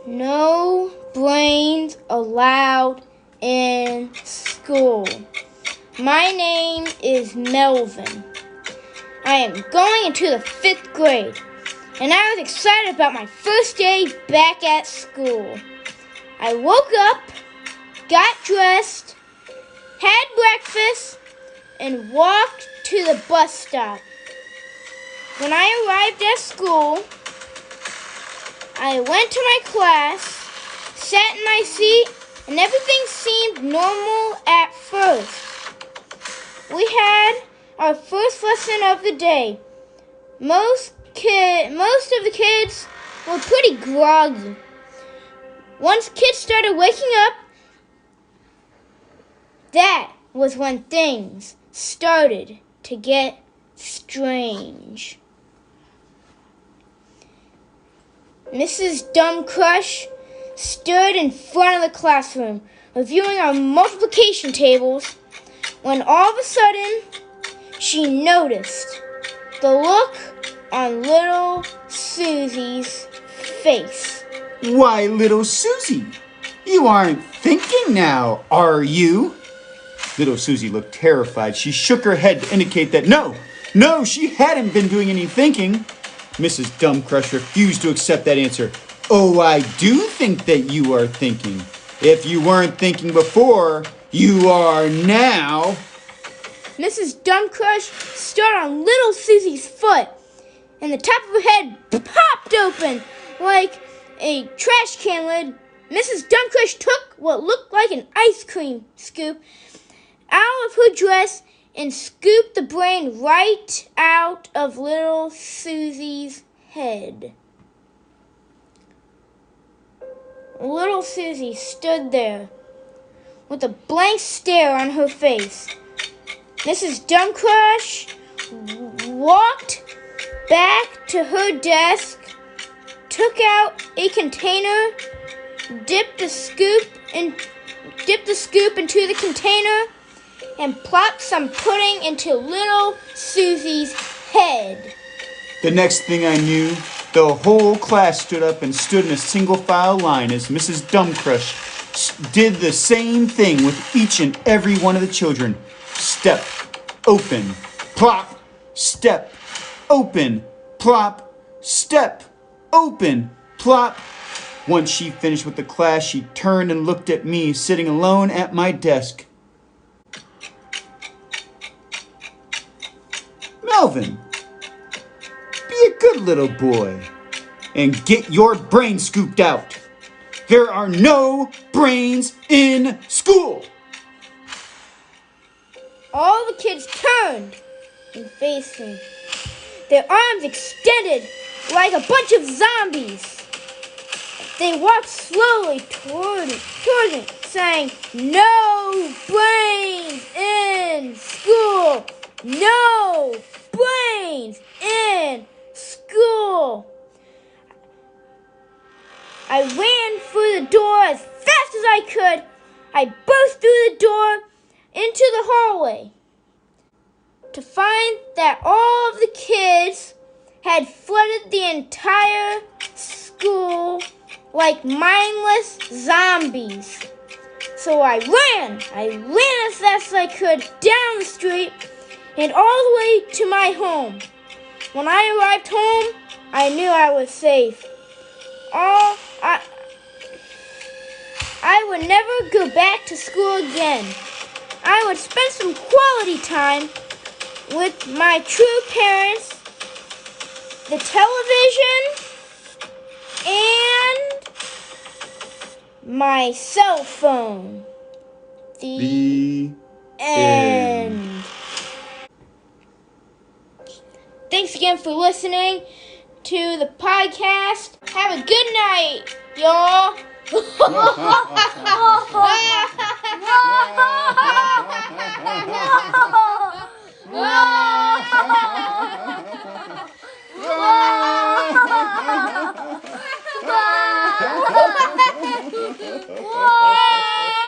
No brains allowed in school. My name is Melvin. I am going into the 5th grade, and I was excited about my first day back at school. I woke up, got dressed, had breakfast, and walked to the bus stop. When I arrived at school, I went to my class, sat in my seat, and everything seemed normal at first. We had our first lesson of the day. Most of the kids were pretty groggy. Once kids started waking up, that was when things started to get strange. Mrs. Dumb Crush stood in front of the classroom, reviewing our multiplication tables, when all of a sudden, she noticed the look on little Susie's face. Why, little Susie, you aren't thinking now, are you? Little Susie looked terrified. She shook her head to indicate that no, she hadn't been doing any thinking. Mrs. Dumbcrush refused to accept that answer. Oh, I do think that you are thinking. If you weren't thinking before, you are now. Mrs. Dumbcrush stood on little Susie's foot, and the top of her head popped open like a trash can lid. Mrs. Dumbcrush took what looked like an ice cream scoop out of her dress and scooped the brain right out of little Susie's head. Little Susie stood there with a blank stare on her face. Mrs. Dumbcrush walked back to her desk, took out a container, dipped the scoop into the container, and plopped some pudding into little Susie's head. The next thing I knew, the whole class stood up and stood in a single file line as Mrs. Dumbcrush did the same thing with each and every one of the children. Step, open, plop, step, open, plop, step, open, plop. Once she finished with the class, she turned and looked at me, sitting alone at my desk. Melvin, be a good little boy and get your brain scooped out. There are no brains in school. All the kids turned and faced me, their arms extended like a bunch of zombies. They walked slowly toward it, saying, "No brains in school! No brains in school!" I ran through the door as fast as I could. I burst through the door into the hallway to find that all of the kids had flooded the entire school like mindless zombies. So I ran as fast as I could down the street and all the way to my home. When I arrived home, I knew I was safe. I would never go back to school again. I would spend some quality time with my true parents, the television, and my cell phone. The end. Thanks again for listening to the podcast. Have a good night, y'all.